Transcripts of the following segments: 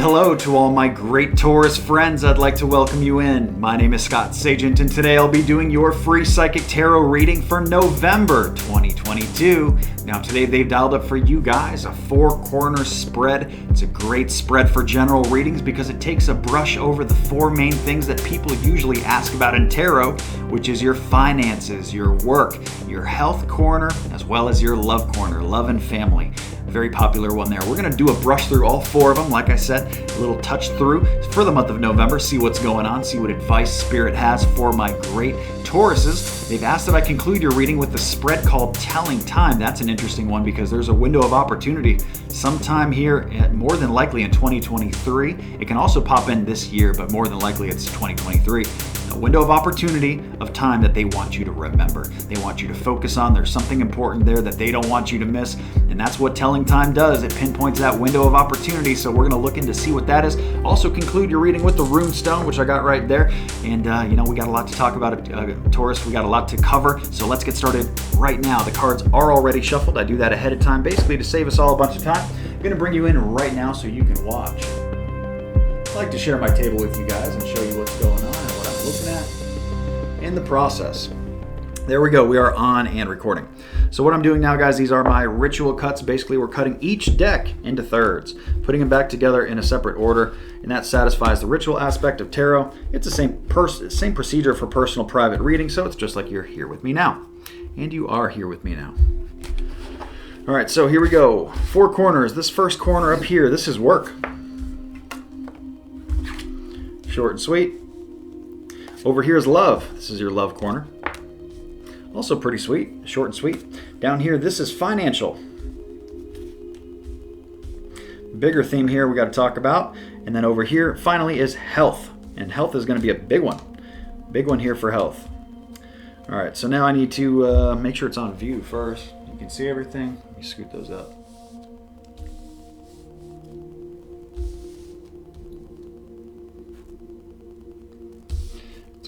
hello to all my great Taurus friends. I'd like to welcome you in. My name is Scott Sagent, and today I'll be doing your free psychic tarot reading for November 2022. Now today they've dialed up for you guys a four-corner spread. It's a great spread for general readings because it takes a brush over the four main things that people usually ask about in tarot, which is your finances, your work, your health corner, as well as your love corner, love and family. Very popular one there. We're going to do a brush through all four of them. Like I said, a little touch through for the month of November, see what's going on, see what advice Spirit has for my great Tauruses. They've asked that I conclude your reading with the spread called Telling Time. That's an interesting one because there's a window of opportunity sometime here, more than likely in 2023. It can also pop in this year, but more than likely it's 2023. A window of opportunity of time that they want you to remember. They want you to focus on. There's something important there that they don't want you to miss, and that's what Telling Time does. It pinpoints that window of opportunity, so we're going to look into see what that is. Also conclude your reading with the rune stone, which I got right there, and we got a lot to talk about, Taurus. We got a lot to cover, so let's get started right now. The cards are already shuffled. I do that ahead of time, basically to save us all a bunch of time. I'm going to bring you in right now so you can watch. I like to share my table with you guys and show you what's going on and what I'm looking at in the process. There we go. We are on and recording. So what I'm doing now, guys, these are my ritual cuts. Basically, we're cutting each deck into thirds, putting them back together in a separate order, and that satisfies the ritual aspect of tarot. It's the same procedure for personal private reading, so it's just like you're here with me now. And you are here with me now. All right, so here we go. Four corners. This first corner up here, this is work. Short and sweet. Over here is love. This is your love corner. Also pretty sweet, short and sweet. Down here, this is financial. Bigger theme here we got to talk about. And then over here, finally, is health. And health is going to be a big one. Big one here for health. All right, so now I need to make sure it's on view first. You can see everything. Let me scoot those up.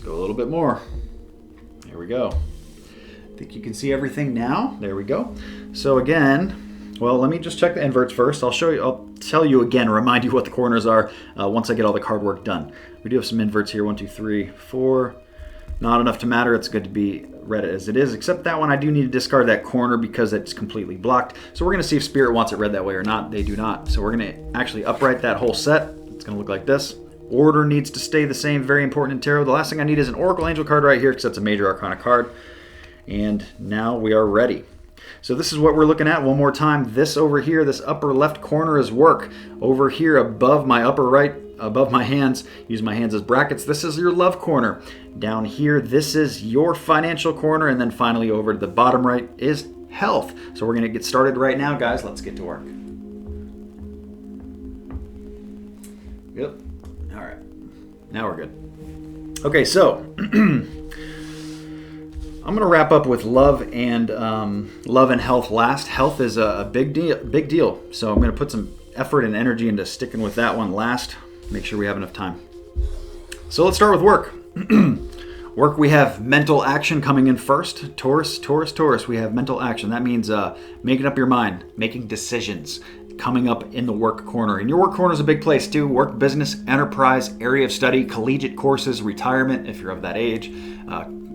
Go a little bit more. There we go. I think you can see everything now. There we go. So again, well, let me just check the inverts first. I'll tell you again, remind you what the corners are once I get all the card work done. We do have some inverts here. 1, 2, 3, 4. Not enough to matter. It's good to be read as it is, except that one I do need to discard that corner because it's completely blocked. So we're going to see if Spirit wants it read that way or not. They do not. So we're going to actually upright that whole set. It's going to look like this. Order needs to stay the same, very important in tarot. The last thing I need is an Oracle Angel card right here because that's a major arcana card. And now we are ready. So this is what we're looking at one more time. This over here, this upper left corner is work. Over here above my upper right, above my hands, use my hands as brackets, this is your love corner. Down here, this is your financial corner. And then finally over to the bottom right is health. So we're going to get started right now, guys. Let's get to work. Yep. All right, now we're good. Okay, so I'm going to wrap up with love and health last. Health is a big deal. So I'm going to put some effort and energy into sticking with that one last. Make sure we have enough time. So let's start with work. Work, we have mental action coming in first. Taurus. We have mental action. That means making up your mind, making decisions. Coming up in the work corner. And your work corner is a big place too. Work, business, enterprise, area of study, collegiate courses, retirement if you're of that age,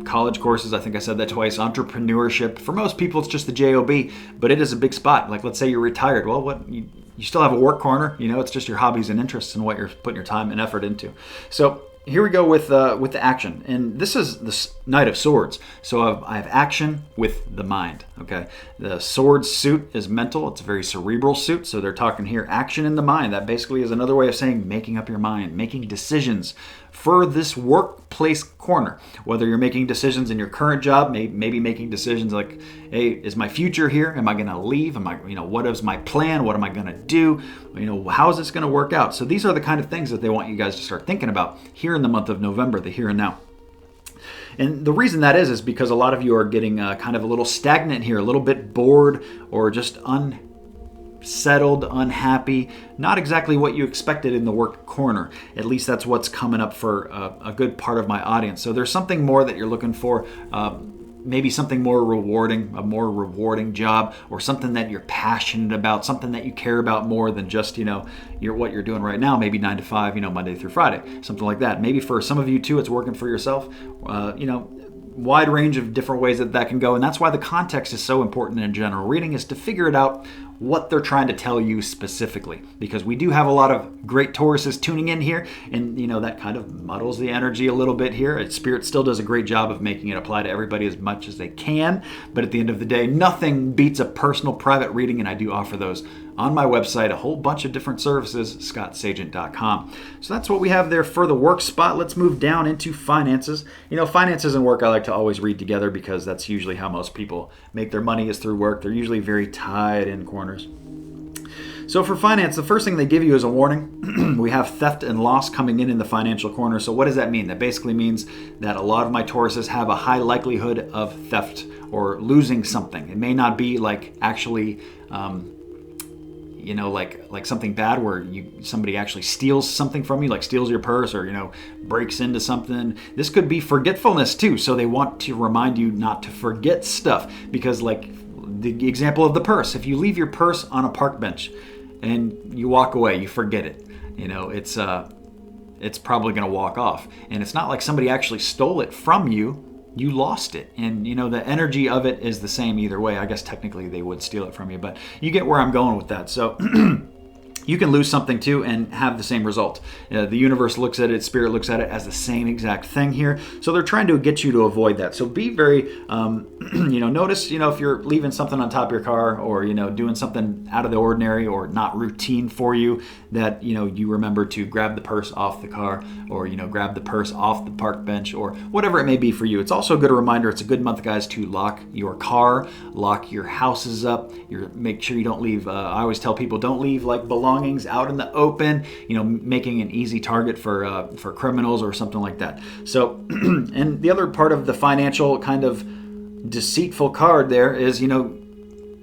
college courses, I think I said that twice, entrepreneurship. For most people, it's just the JOB, but it is a big spot. Like let's say you're retired. Well, you still have a work corner. It's just your hobbies and interests and what you're putting your time and effort into. So here we go with the action. And this is the Knight of Swords. So I have action with the mind, okay? The sword suit is mental. It's a very cerebral suit. So they're talking here action in the mind. That basically is another way of saying making up your mind, making decisions for this workplace corner. Whether you're making decisions in your current job, maybe making decisions like, hey, is my future here? Am I going to leave? What is my plan? What am I going to do? How is this going to work out? So these are the kind of things that they want you guys to start thinking about here in the month of November, the here and now. And the reason that is because a lot of you are getting kind of a little stagnant here, a little bit bored or just unsettled, unhappy, not exactly what you expected in the work corner. At least that's what's coming up for a good part of my audience. So there's something more that you're looking for. maybe something more rewarding, a more rewarding job, or something that you're passionate about, something that you care about more than just, what you're doing right now, maybe 9 to 5, Monday through Friday, something like that. Maybe for some of you too, it's working for yourself, wide range of different ways that can go. And that's why the context is so important in general reading, is to figure it out what they're trying to tell you specifically, because we do have a lot of great Tauruses tuning in here, and that kind of muddles the energy a little bit here. Spirit still does a great job of making it apply to everybody as much as they can, but at the end of the day, nothing beats a personal private reading, and I do offer those on my website, a whole bunch of different services, scottsagent.com. So that's what we have there for the work spot. Let's move down into finances. Finances and work I like to always read together, because that's usually how most people make their money, is through work. They're usually very tied in corners. So for finance, the first thing they give you is a warning. We have theft and loss coming in the financial corner. So what does that mean? That basically means that a lot of my Tauruses have a high likelihood of theft or losing something. It may not be like actually like something bad where somebody actually steals something from you, like steals your purse or, breaks into something. This could be forgetfulness too. So they want to remind you not to forget stuff, because like the example of the purse, if you leave your purse on a park bench and you walk away, you forget it, it's probably going to walk off. And it's not like somebody actually stole it from you. You lost it. And, the energy of it is the same either way. I guess technically they would steal it from you, but you get where I'm going with that. So you can lose something too and have the same result. The universe looks at it, spirit looks at it as the same exact thing here. So they're trying to get you to avoid that. So be very, notice, if you're leaving something on top of your car, or, doing something out of the ordinary or not routine for you, that, you remember to grab the purse off the car, or, grab the purse off the park bench, or whatever it may be for you. It's also a good reminder. It's a good month, guys, to lock your car, lock your houses up. Make sure you don't leave. I always tell people, don't leave like belongings out in the open, making an easy target for criminals or something like that. So, and the other part of the financial kind of deceitful card there is,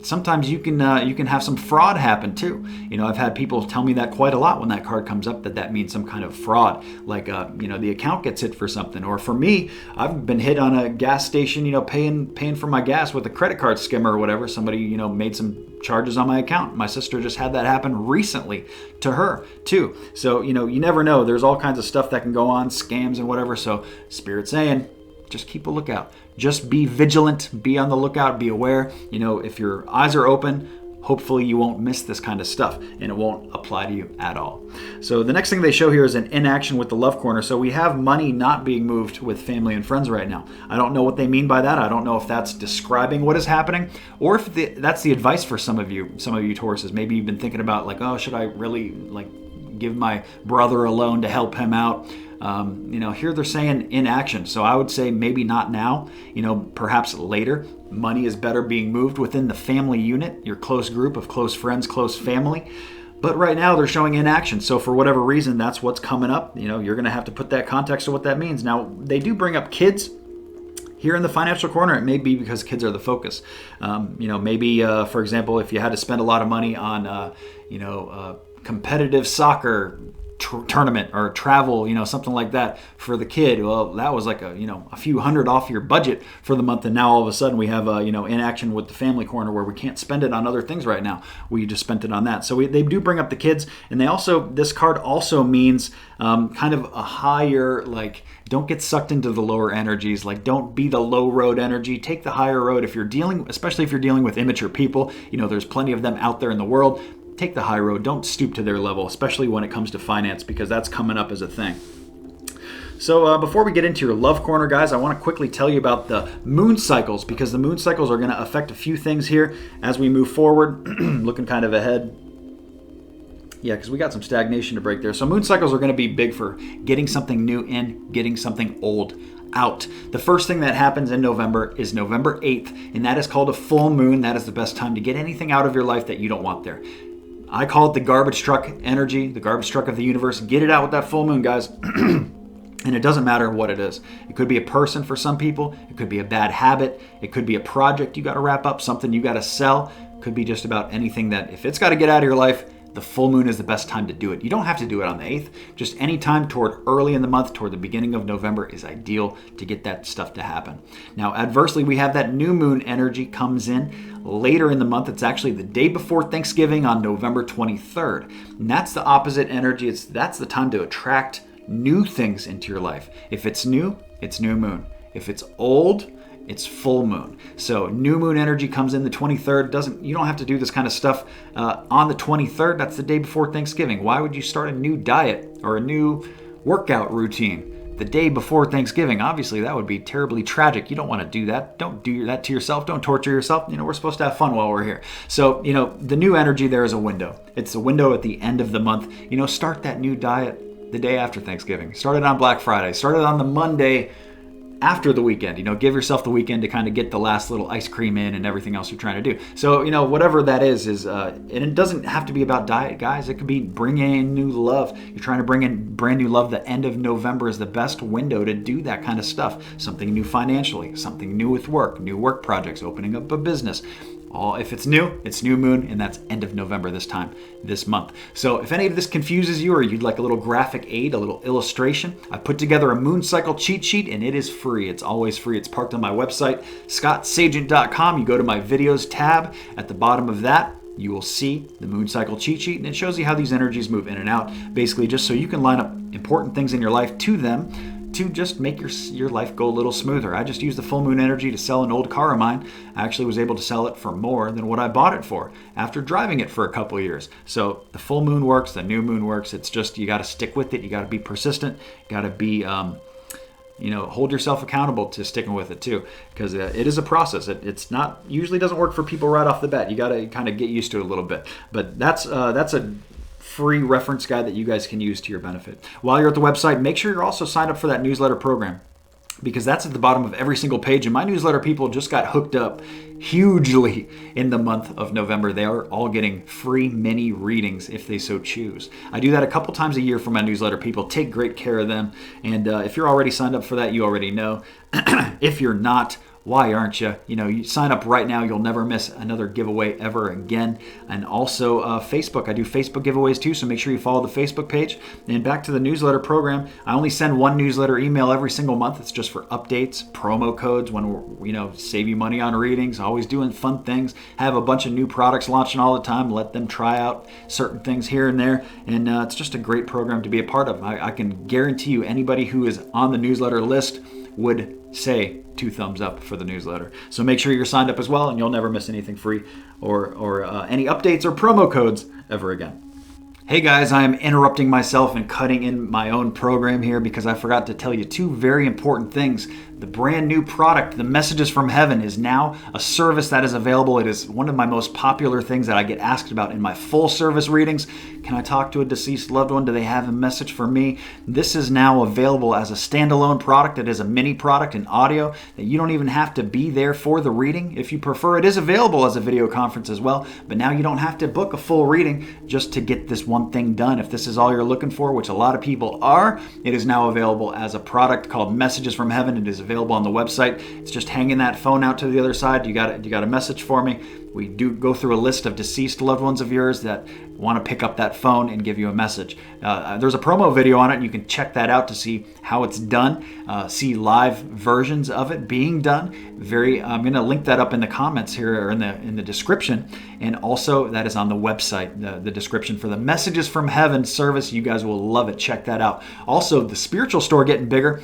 sometimes you can have some fraud happen too. I've had people tell me that quite a lot when that card comes up, that means some kind of fraud, like the account gets hit for something. Or for me, I've been hit on a gas station, paying for my gas with a credit card skimmer or whatever. Somebody made some charges on my account. My sister just had that happen recently to her too. So you never know. There's all kinds of stuff that can go on, scams and whatever. So Spirit's saying, just keep a lookout. Just be vigilant, be on the lookout, be aware. If your eyes are open, hopefully you won't miss this kind of stuff, and it won't apply to you at all. So the next thing they show here is an inaction with the love corner. So we have money not being moved with family and friends right now. I don't know what they mean by that. I don't know if that's describing what is happening, or if that's the advice for some of you Tauruses. Maybe you've been thinking about like, oh, should I really give my brother a loan to help him out? Here they're saying inaction. So I would say maybe not now, perhaps later. Money is better being moved within the family unit, your close group of close friends, close family. But right now they're showing inaction. So for whatever reason, that's what's coming up. You're going to have to put that context of what that means. Now, they do bring up kids here in the financial corner. It may be because kids are the focus. Maybe, for example, if you had to spend a lot of money on, competitive soccer tournament or travel, something like that for the kid. Well, that was like a few hundred off your budget for the month, and now all of a sudden we have inaction with the family corner where we can't spend it on other things right now. We just spent it on that. So they do bring up the kids, and this card also means kind of a higher, don't get sucked into the lower energies. Don't be the low road energy. Take the higher road. Especially if you're dealing with immature people, there's plenty of them out there in the world. Take the high road. Don't stoop to their level, especially when it comes to finance, because that's coming up as a thing. So before we get into your love corner, guys, I want to quickly tell you about the moon cycles, because the moon cycles are going to affect a few things here as we move forward. Looking kind of ahead. Yeah, because we got some stagnation to break there. So moon cycles are going to be big for getting something new in, getting something old out. The first thing that happens in November is November 8th, and that is called a full moon. That is the best time to get anything out of your life that you don't want there. I call it the garbage truck energy, the garbage truck of the universe. Get it out with that full moon, guys. And it doesn't matter what it is. It could be a person for some people. It could be a bad habit. It could be a project you got to wrap up, something you got to sell. It could be just about anything that, if it's got to get out of your life, the full moon is the best time to do it. You don't have to do it on the 8th. Just any time toward early in the month, toward the beginning of November is ideal to get that stuff to happen. Now, adversely, we have that new moon energy comes in later in the month. It's actually the day before Thanksgiving on November 23rd. And that's the opposite energy. That's the time to attract new things into your life. If it's new, it's new moon. If it's old, it's full moon. So new moon energy comes in the 23rd. You don't have to do this kind of stuff on the 23rd. That's the day before Thanksgiving. Why would you start a new diet or a new workout routine the day before Thanksgiving? Obviously, that would be terribly tragic. You don't want to do that. Don't do that to yourself. Don't torture yourself. We're supposed to have fun while we're here. So, the new energy there is a window. It's a window at the end of the month. Start that new diet the day after Thanksgiving. Start it on Black Friday. Start it on the Monday after the weekend. Give yourself the weekend to kind of get the last little ice cream in and everything else you're trying to do. So, whatever that is and it doesn't have to be about diet, guys. It could be bringing in new love. You're trying to bring in brand new love. The end of November is the best window to do that kind of stuff. Something new financially, something new with work, new work projects, opening up a business. If it's new, it's new moon, and that's end of November this month. So if any of this confuses you or you'd like a little graphic aid, a little illustration, I put together a moon cycle cheat sheet, and it is free. It's always free. It's parked on my website, scottsagent.com. You go to my videos tab. At the bottom of that, you will see the moon cycle cheat sheet, and it shows you how these energies move in and out, basically just so you can line up important things in your life to them to just make your life go a little smoother. I just used the full moon energy to sell an old car of mine. I actually was able to sell it for more than what I bought it for after driving it for a couple of years. So the full moon works, the new moon works. It's just, you got to stick with it. You got to be persistent. You got to be, hold yourself accountable to sticking with it too, because it is a process. It's not, usually doesn't work for people right off the bat. You got to kind of get used to it a little bit. But that's a free reference guide that you guys can use to your benefit. While you're at the website, make sure you're also signed up for that newsletter program, because that's at the bottom of every single page. And my newsletter people just got hooked up hugely in the month of November. They are all getting free mini readings if they so choose. I do that a couple times a year for my newsletter people. Take great care of them. And if you're already signed up for that, you already know. If you're not, why aren't you? You sign up right now. You'll never miss another giveaway ever again. And also Facebook. I do Facebook giveaways too, so make sure you follow the Facebook page. And back to the newsletter program. I only send one newsletter email every single month. It's just for updates, promo codes, when we're, save you money on readings, always doing fun things. Have a bunch of new products launching all the time. Let them try out certain things here and there. And it's just a great program to be a part of. I can guarantee you anybody who is on the newsletter list would say 2 thumbs up for the newsletter. So make sure you're signed up as well, and you'll never miss anything free or any updates or promo codes ever again. Hey guys, I am interrupting myself and cutting in my own program here because I forgot to tell you 2 very important things. The brand new product, the Messages from Heaven, is now a service that is available. It is one of my most popular things that I get asked about in my full service readings. Can I talk to a deceased loved one? Do they have a message for me? This is now available as a standalone product. It is a mini product in audio that you don't even have to be there for the reading. If you prefer, it is available as a video conference as well, but now you don't have to book a full reading just to get this one thing done. If this is all you're looking for, which a lot of people are, it is now available as a product called Messages from Heaven. It is available on the website. It's just hanging that phone out to the other side. You got a message for me. We do go through a list of deceased loved ones of yours that want to pick up that phone and give you a message. There's a promo video on it, and you can check that out to see how it's done, see live versions of it being done. I'm going to link that up in the comments here or in the description, and also that is on the website, the description for the Messages from Heaven service. You guys will love it. Check that out. Also, the spiritual store getting bigger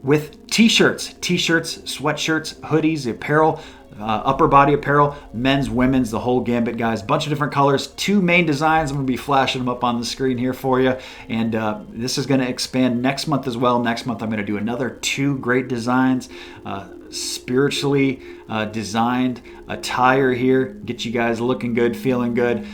with t-shirts, sweatshirts, hoodies, apparel, upper body apparel, men's, women's, the whole gambit, guys. Bunch of different colors, 2 main designs. I'm going to be flashing them up on the screen here for you. And this is going to expand next month as well. Next month, I'm going to do another 2 great designs, spiritually designed attire here. Get you guys looking good, feeling good.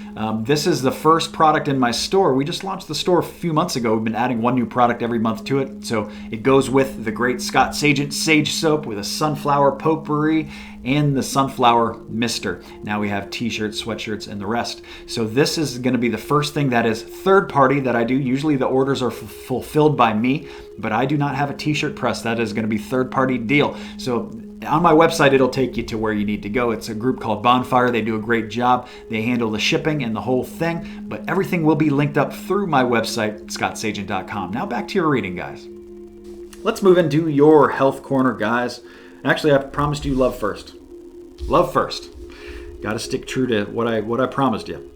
This is the first product in my store. We just launched the store a few months ago. We've been adding 1 new product every month to it. So it goes with the great Scott Sagent Sage Soap with a sunflower potpourri and the sunflower mister. Now we have t-shirts, sweatshirts, and the rest. So this is going to be the first thing that is third party that I do. Usually the orders are fulfilled by me, but I do not have a t-shirt press. That is going to be third party deal. So On my website, it'll take you to where you need to go. It's a group called Bonfire. They do a great job. They handle the shipping and the whole thing, but everything will be linked up through my website, scottsagent.com. Now back to your reading, guys. Let's move into your health corner, guys. Actually, I promised you love first. Love first. Got to stick true to what I promised you.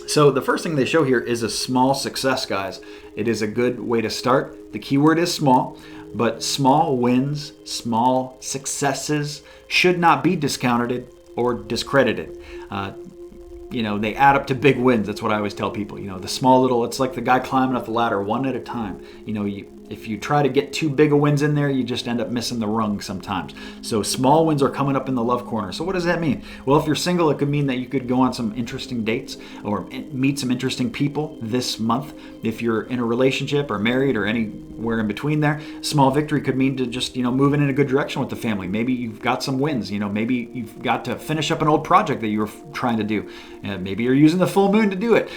So the first thing they show here is a small success, guys. It is a good way to start. The keyword is small, but small wins, small successes should not be discounted or discredited. They add up to big wins. That's what I always tell people. The small little, it's like the guy climbing up the ladder one at a time. If you try to get too big of wins in there, you just end up missing the rung sometimes. So small wins are coming up in the love corner. So what does that mean? Well, if you're single, it could mean that you could go on some interesting dates or meet some interesting people this month. If you're in a relationship or married or anywhere in between there, small victory could mean to just, moving in a good direction with the family. Maybe you've got some wins. Maybe you've got to finish up an old project that you were trying to do. Maybe you're using the full moon to do it.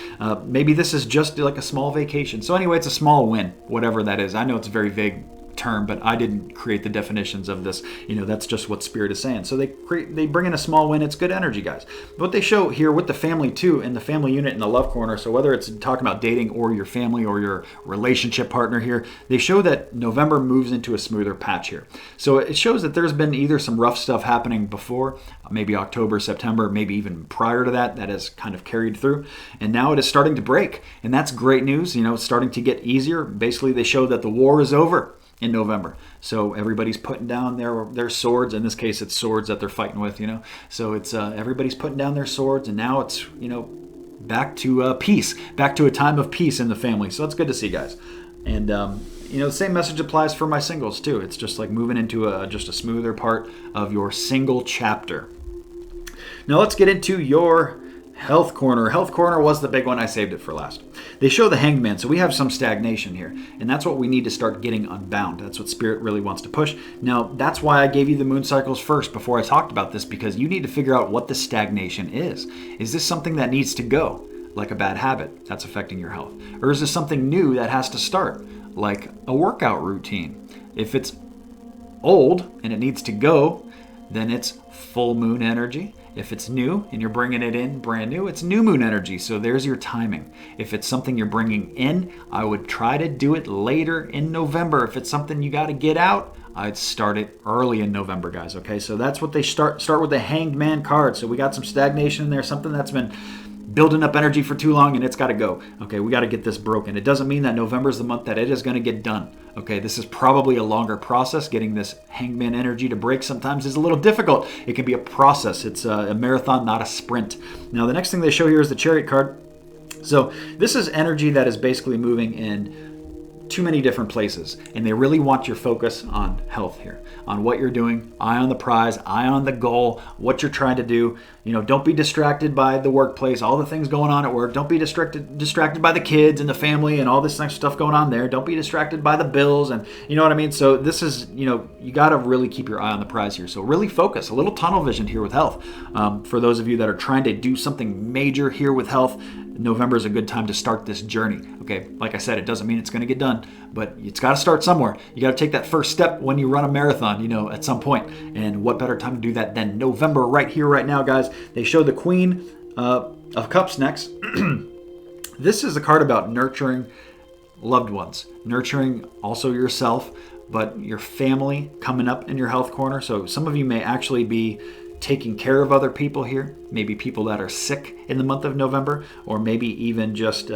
Maybe this is just like a small vacation. So anyway, it's a small win, whatever that is. I know it's a very vague term, but I didn't create the definitions of this. That's just what Spirit is saying. So they bring in a small win. It's good energy, guys. What they show here with the family too, in the family unit in the love corner. So whether it's talking about dating or your family or your relationship partner here, they show that November moves into a smoother patch here. So it shows that there's been either some rough stuff happening before, maybe October, September, maybe even prior to that has kind of carried through. And now it is starting to break. And that's great news. It's starting to get easier. Basically, they show that the war is over in November. So everybody's putting down their swords. In this case, it's swords that they're fighting with, So it's everybody's putting down their swords, and now it's, back to peace, back to a time of peace in the family. So it's good to see, guys. And the same message applies for my singles too. It's just like moving into just a smoother part of your single chapter. Now let's get into your health corner. Health corner was the big one. I saved it for last. They show the Hanged Man, so we have some stagnation here, and that's what we need to start getting unbound. That's what Spirit really wants to push. Now, that's why I gave you the moon cycles first before I talked about this, because you need to figure out what the stagnation is. Is this something that needs to go, like a bad habit that's affecting your health? Or is this something new that has to start, like a workout routine? If it's old and it needs to go, then it's full moon energy. If it's new and you're bringing it in brand new, it's new moon energy. So there's your timing. If it's something you're bringing in, I would try to do it later in November. If it's something you got to get out, I'd start it early in November, guys. Okay, so that's what they start with the Hanged Man card. So we got some stagnation in there, something that's been building up energy for too long, and it's got to go. Okay, we got to get this broken. It doesn't mean that November is the month that it is going to get done. Okay, this is probably a longer process. Getting this Hangman energy to break sometimes is a little difficult. It can be a process. It's a marathon, not a sprint. Now, the next thing they show here is the Chariot card. So this is energy that is basically moving in too many different places, and they really want your focus on health here, on what you're doing, eye on the prize, eye on the goal, what you're trying to do. Don't be distracted by the workplace, all the things going on at work. Don't be distracted by the kids and the family and all this nice stuff going on there. Don't be distracted by the bills, and you know what I mean? So this is, you got to really keep your eye on the prize here. So really focus, a little tunnel vision here with health. For those of you that are trying to do something major here with health, November is a good time to start this journey. Okay, like I said, it doesn't mean it's going to get done, but it's got to start somewhere. You got to take that first step when you run a marathon, at some point. And what better time to do that than November, right here, right now, guys? They show the Queen of Cups next. This is a card about nurturing loved ones, nurturing also yourself, but your family coming up in your health corner. So some of you may actually be taking care of other people here, maybe people that are sick in the month of November, or maybe even just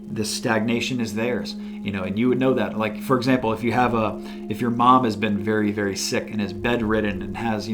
this stagnation is theirs, and you would know that. Like, for example, if your mom has been very, very sick and is bedridden and has,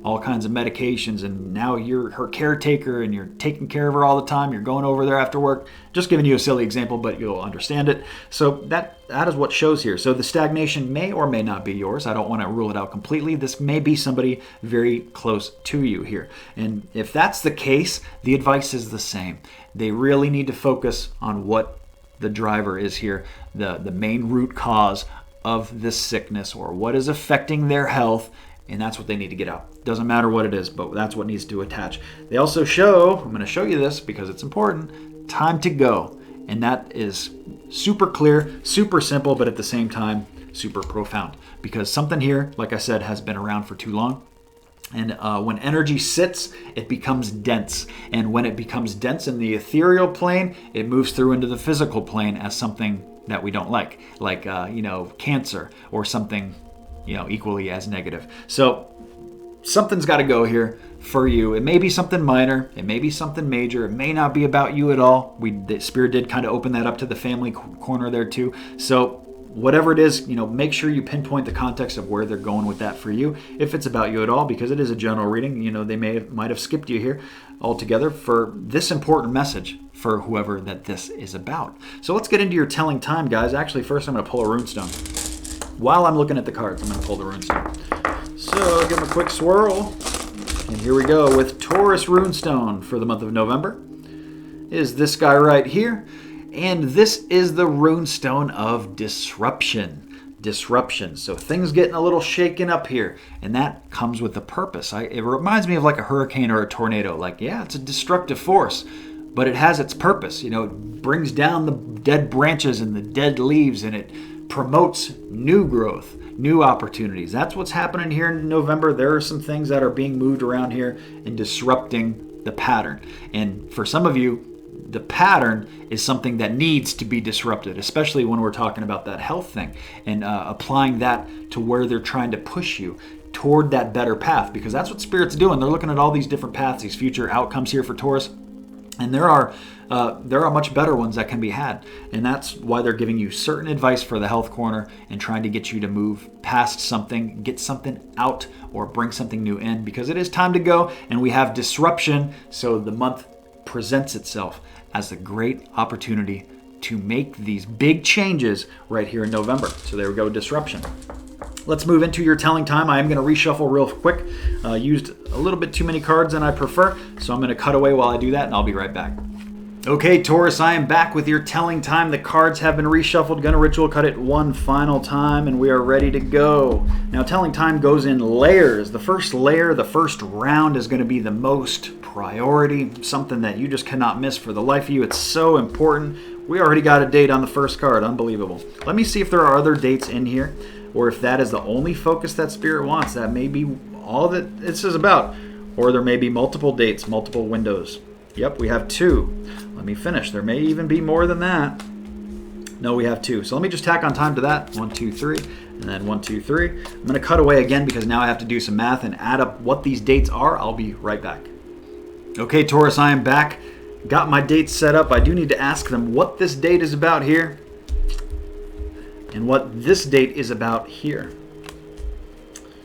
all kinds of medications, and now you're her caretaker and you're taking care of her all the time, you're going over there after work. Just giving you a silly example, but you'll understand it. So that is what shows here. So the stagnation may or may not be yours. I don't want to rule it out completely. This may be somebody very close to you here. And if that's the case, the advice is the same. They really need to focus on what the driver is here, the main root cause of this sickness, or what is affecting their health. And that's what they need to get out. Doesn't matter what it is, but that's what needs to attach. They also show, I'm going to show you this because it's important, time to go. And that is super clear, super simple, but at the same time, super profound, because something here, like I said, has been around for too long. And when energy sits, it becomes dense. And when it becomes dense in the ethereal plane, it moves through into the physical plane as something that we don't like cancer, or something, equally as negative. So something's got to go here for you. It may be something minor. It may be something major. It may not be about you at all. The Spirit did kind of open that up to the family corner there too. So whatever it is, make sure you pinpoint the context of where they're going with that for you. If it's about you at all, because it is a general reading, they might have skipped you here altogether for this important message for whoever that this is about. So let's get into your telling time, guys. Actually, first I'm going to pull a runestone. While I'm looking at the cards, I'm going to pull the runestone. So give them a quick swirl. And here we go with Taurus runestone for the month of November. Is this guy right here. And this is the runestone of disruption. So things getting a little shaken up here, and that comes with a purpose. It reminds me of like a hurricane or a tornado. It's a destructive force, but it has its purpose. It brings down the dead branches and the dead leaves, and it promotes new growth, new opportunities. That's what's happening here in November. There are some things that are being moved around here and disrupting the pattern. And for some of you, the pattern is something that needs to be disrupted, especially when we're talking about that health thing and applying that to where they're trying to push you toward that better path, because that's what Spirit's doing. They're looking at all these different paths, these future outcomes here for Taurus, and there are much better ones that can be had, and that's why they're giving you certain advice for the health corner and trying to get you to move past something, get something out, or bring something new in, because it is time to go, and we have disruption. So the month presents itself as a great opportunity to make these big changes right here in November. So there we go, disruption. Let's move into your telling time. I am going to reshuffle real quick. Used a little bit too many cards than I prefer, so I'm going to cut away while I do that, and I'll be right back. Okay, Taurus, I am back with your telling time. The cards have been reshuffled. Gonna ritual cut it one final time, and we are ready to go. Now, telling time goes in layers. The first layer, the first round, is going to be the most priority, something that you just cannot miss for the life of you. It's so important. We already got a date on the first card. Unbelievable. Let me see if there are other dates in here, or if that is the only focus that Spirit wants. That may be all that this is about. Or there may be multiple dates, multiple windows. Yep, we have 2. Let me finish. There may even be more than that. No, we have 2. So let me just tack on time to that. 1, 2, 3, and then 1, 2, 3. I'm going to cut away again because now I have to do some math and add up what these dates are. I'll be right back. Okay, Taurus, I am back. Got my dates set up. I do need to ask them what this date is about here and what this date is about here.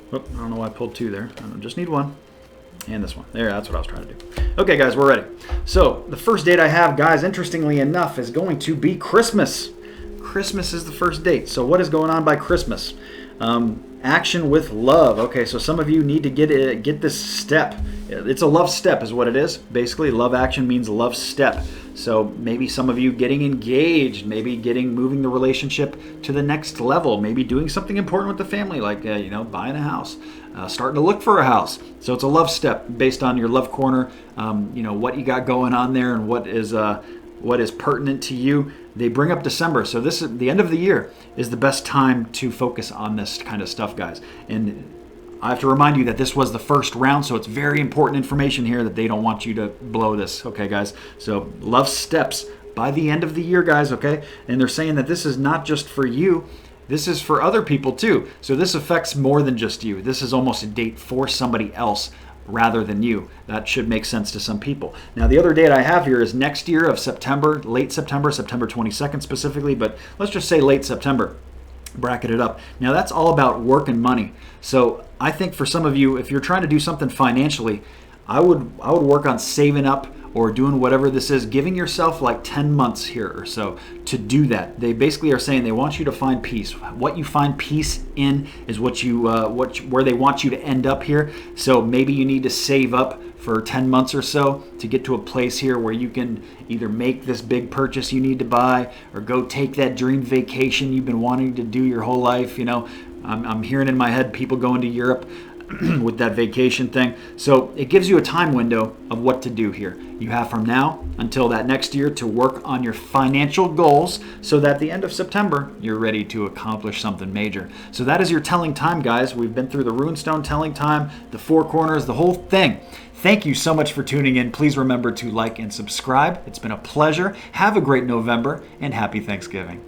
Whoop, I don't know why I pulled 2 there. I just need 1. And this one. There, that's what I was trying to do. Okay, guys, we're ready. So the first date I have, guys, interestingly enough, is going to be Christmas. Christmas is the first date. So what is going on by Christmas? Action with love. Okay, so some of you need to get this step. It's a love step is what it is. Basically, love action means love step. So maybe some of you getting engaged, maybe moving the relationship to the next level, maybe doing something important with the family, like buying a house, starting to look for a house. So it's a love step based on your love corner, what you got going on there and what is pertinent to you. They bring up December, so this is the end of the year is the best time to focus on this kind of stuff, guys. And I have to remind you that this was the first round, so it's very important information here that they don't want you to blow this, okay, guys? So love steps by the end of the year, guys, okay? And they're saying that this is not just for you. This is for other people, too. So this affects more than just you. This is almost a date for somebody else rather than you. That should make sense to some people. Now, the other date I have here is next year of September, late September, September 22nd specifically, but let's just say late September. Bracket it up. Now, that's all about work and money. So I think for some of you, if you're trying to do something financially, I would work on saving up or doing whatever this is, giving yourself like 10 months here or so to do that. They basically are saying they want you to find peace. What you find peace in is where they want you to end up here. So maybe you need to save up for 10 months or so to get to a place here where you can either make this big purchase you need to buy or go take that dream vacation you've been wanting to do your whole life. I'm hearing in my head people going to Europe. with that vacation thing. So it gives you a time window of what to do here. You have from now until that next year to work on your financial goals so that at the end of September, you're ready to accomplish something major. So that is your telling time, guys. We've been through the runestone telling time, the four corners, the whole thing. Thank you so much for tuning in. Please remember to like and subscribe. It's been a pleasure. Have a great November and happy Thanksgiving.